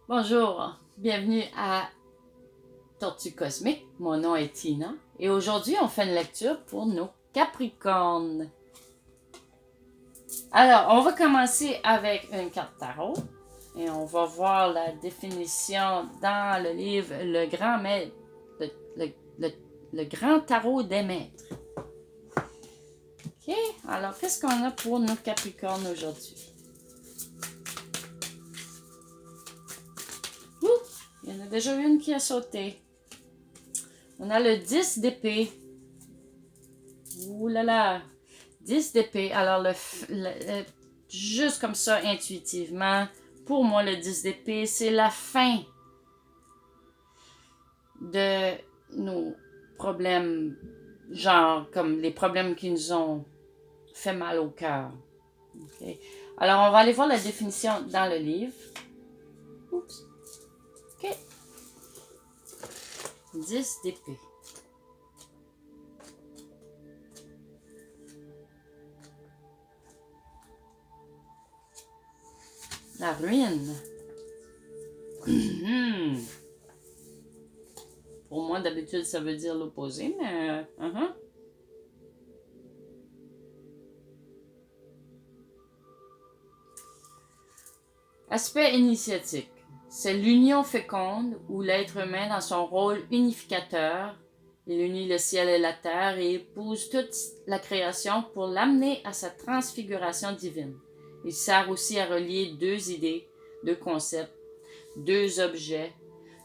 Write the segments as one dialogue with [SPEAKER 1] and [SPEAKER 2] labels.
[SPEAKER 1] Bonjour, bienvenue à Tortue Cosmique. Mon nom est Tina et aujourd'hui on fait une lecture pour nos Capricornes. Alors, on va commencer avec une carte tarot et on va voir la définition dans le livre Le Grand Maître, le Grand Tarot des Maîtres. Ok, alors qu'est-ce qu'on a pour nos Capricornes aujourd'hui? Il y en a déjà une qui a sauté. On a le 10 d'épée. Ouh là là! 10 d'épée. Alors, juste comme ça, intuitivement, pour moi, le 10 d'épée, c'est la fin de nos problèmes, genre comme les problèmes qui nous ont fait mal au cœur. Okay? Alors, on va aller voir la définition dans le livre. Oups. OK. 10 d'épée. La ruine. Pour moi, d'habitude, ça veut dire l'opposé, mais... Aspect initiatique. C'est l'union féconde où l'être humain, dans son rôle unificateur, il unit le ciel et la terre et épouse toute la création pour l'amener à sa transfiguration divine. Il sert aussi à relier deux idées, deux concepts, deux objets,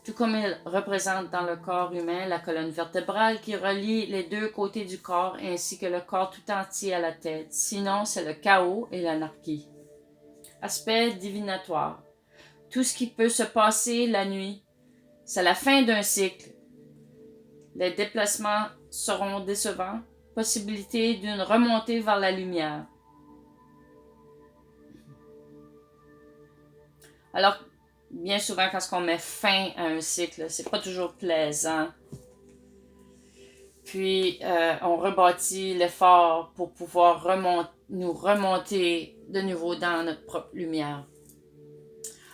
[SPEAKER 1] tout comme il représente dans le corps humain la colonne vertébrale qui relie les deux côtés du corps ainsi que le corps tout entier à la tête. Sinon, c'est le chaos et l'anarchie. Aspect divinatoire. Tout ce qui peut se passer la nuit, c'est la fin d'un cycle. Les déplacements seront décevants. Possibilité d'une remontée vers la lumière. Alors, bien souvent, quand on met fin à un cycle, c'est pas toujours plaisant. Puis, on rebâtit l'effort pour pouvoir nous remonter de nouveau dans notre propre lumière.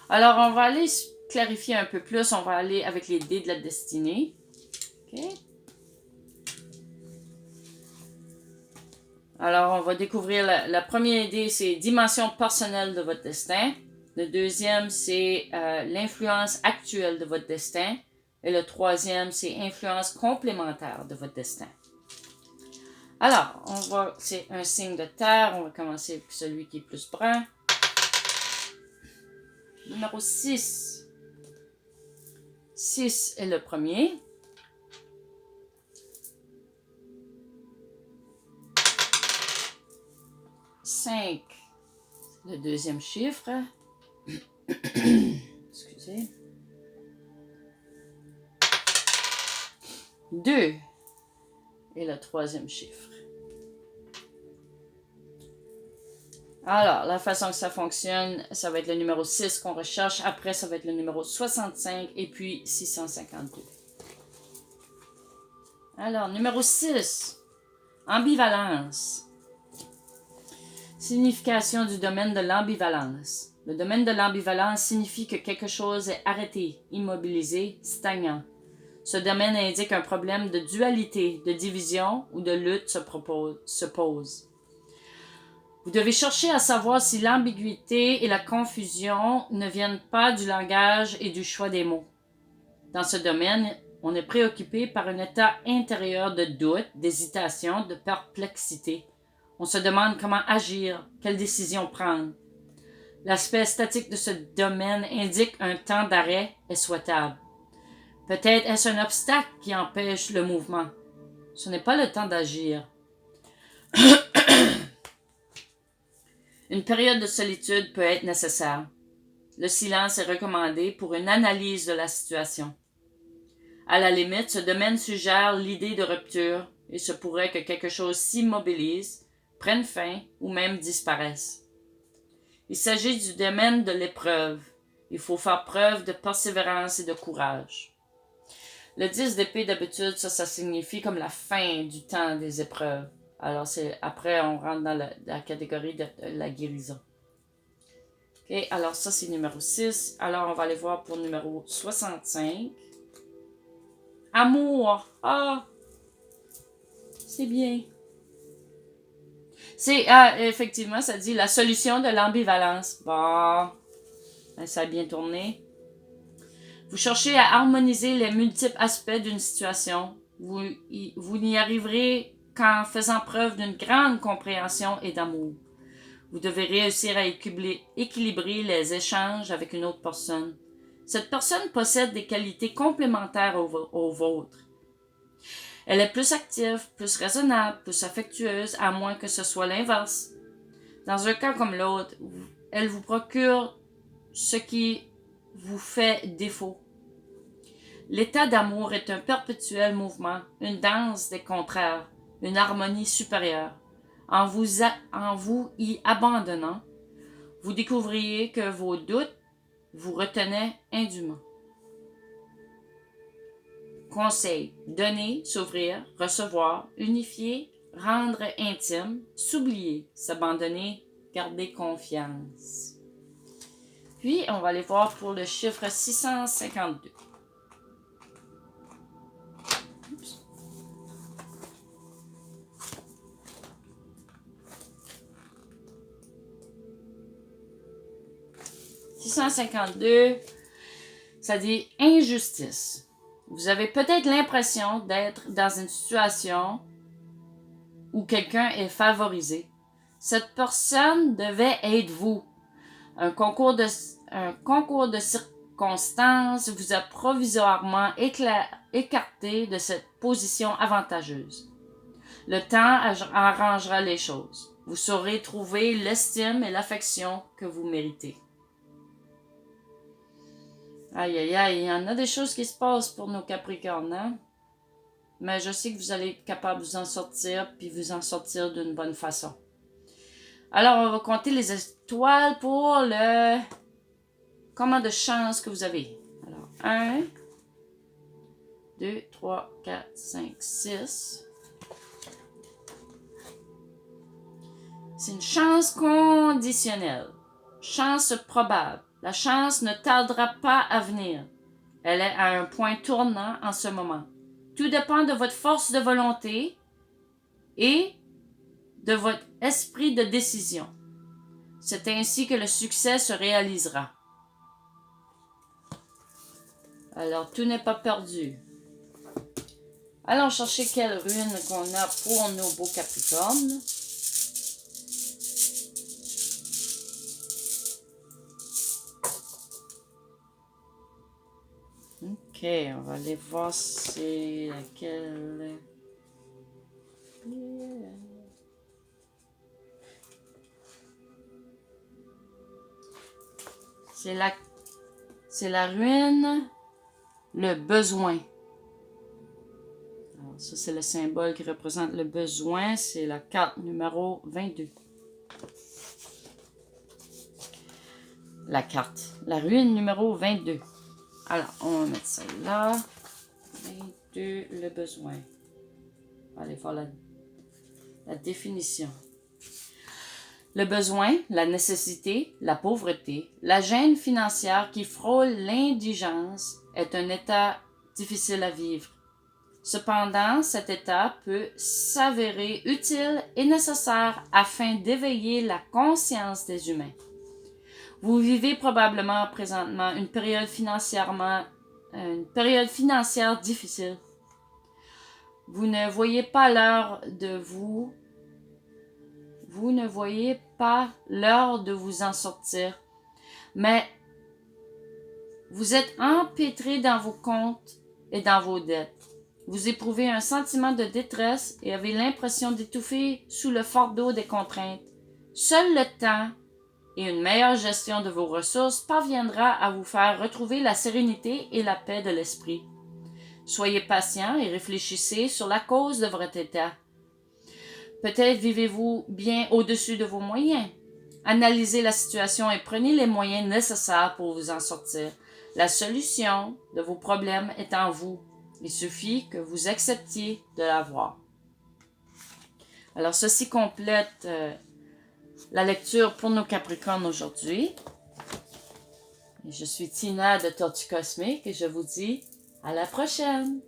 [SPEAKER 1] Alors, on va aller clarifier un peu plus. On va aller avec les dés de la destinée. OK? Alors, on va découvrir la première dé, c'est dimension personnelle de votre destin. Le deuxième, c'est l'influence actuelle de votre destin. Et le troisième, c'est influence complémentaire de votre destin. Alors, c'est un signe de terre. On va commencer avec celui qui est plus brun. Numéro 6. 6 est le premier. 5, le deuxième chiffre. Excusez. 2 est le troisième chiffre. Alors, la façon que ça fonctionne, ça va être le numéro 6 qu'on recherche. Après, ça va être le numéro 65 et puis 652. Alors, numéro 6, ambivalence. Signification du domaine de l'ambivalence. Le domaine de l'ambivalence signifie que quelque chose est arrêté, immobilisé, stagnant. Ce domaine indique un problème de dualité, de division ou de lutte se pose. Vous devez chercher à savoir si l'ambiguïté et la confusion ne viennent pas du langage et du choix des mots. Dans ce domaine, on est préoccupé par un état intérieur de doute, d'hésitation, de perplexité. On se demande comment agir, quelle décision prendre. L'aspect statique de ce domaine indique un temps d'arrêt est souhaitable. Peut-être est-ce un obstacle qui empêche le mouvement. Ce n'est pas le temps d'agir. Une période de solitude peut être nécessaire. Le silence est recommandé pour une analyse de la situation. À la limite, ce domaine suggère l'idée de rupture et se pourrait que quelque chose s'immobilise, prenne fin ou même disparaisse. Il s'agit du domaine de l'épreuve. Il faut faire preuve de persévérance et de courage. Le 10 d'épée, d'habitude, ça signifie comme la fin du temps des épreuves. Alors, après, on rentre dans la catégorie de la guérison. OK, alors ça, c'est numéro 6. Alors, on va aller voir pour numéro 65. Amour. Ah, c'est bien. C'est, effectivement, ça dit la solution de l'ambivalence. Bon, ça a bien tourné. Vous cherchez à harmoniser les multiples aspects d'une situation. Vous n'y arriverez qu'en faisant preuve d'une grande compréhension et d'amour. Vous devez réussir à équilibrer les échanges avec une autre personne. Cette personne possède des qualités complémentaires aux vôtres. Elle est plus active, plus raisonnable, plus affectueuse, à moins que ce soit l'inverse. Dans un cas comme l'autre, elle vous procure ce qui vous fait défaut. L'état d'amour est un perpétuel mouvement, une danse des contraires, une harmonie supérieure. En vous y abandonnant, vous découvriez que vos doutes vous retenaient indûment. Conseil: donner, s'ouvrir, recevoir, unifier, rendre intime, s'oublier, s'abandonner, garder confiance. Puis, on va aller voir pour le chiffre 652. Oups. « 652, ça dit injustice. Vous avez peut-être l'impression d'être dans une situation où quelqu'un est favorisé. Cette personne devait être vous. Un concours de circonstances vous a provisoirement écarté de cette position avantageuse. Le temps arrangera les choses. Vous saurez trouver l'estime et l'affection que vous méritez. Aïe, aïe, aïe, il y en a des choses qui se passent pour nos Capricornes, hein? Mais je sais que vous allez être capable de vous en sortir, puis vous en sortir d'une bonne façon. Alors, on va compter les étoiles pour le... Comment de chance que vous avez. Alors, 1, 2, 3, 4, 5, 6. C'est une chance conditionnelle. Chance probable. La chance ne tardera pas à venir. Elle est à un point tournant en ce moment. Tout dépend de votre force de volonté et de votre esprit de décision. C'est ainsi que le succès se réalisera. Alors, tout n'est pas perdu. Allons chercher quelle rune qu'on a pour nos beaux Capricornes. Ok, on va aller voir c'est laquelle. C'est la ruine, le besoin. Alors, ça, c'est le symbole qui représente le besoin. C'est la carte numéro 22. La carte. La ruine numéro 22. Alors, on va mettre ça là. 22, le besoin. On va aller voir la définition. Le besoin, la nécessité, la pauvreté, la gêne financière qui frôle l'indigence est un état difficile à vivre. Cependant, cet état peut s'avérer utile et nécessaire afin d'éveiller la conscience des humains. Vous vivez probablement présentement une période financière difficile. Vous ne voyez pas l'heure de vous en sortir, mais vous êtes empêtré dans vos comptes et dans vos dettes. Vous éprouvez un sentiment de détresse et avez l'impression d'étouffer sous le fardeau des contraintes. Seul le temps et une meilleure gestion de vos ressources parviendra à vous faire retrouver la sérénité et la paix de l'esprit. Soyez patient et réfléchissez sur la cause de votre état. Peut-être vivez-vous bien au-dessus de vos moyens. Analysez la situation et prenez les moyens nécessaires pour vous en sortir. La solution de vos problèmes est en vous. Il suffit que vous acceptiez de la voir. Alors, ceci complète la lecture pour nos Capricornes aujourd'hui. Je suis Tina de Tortue Cosmique et je vous dis à la prochaine!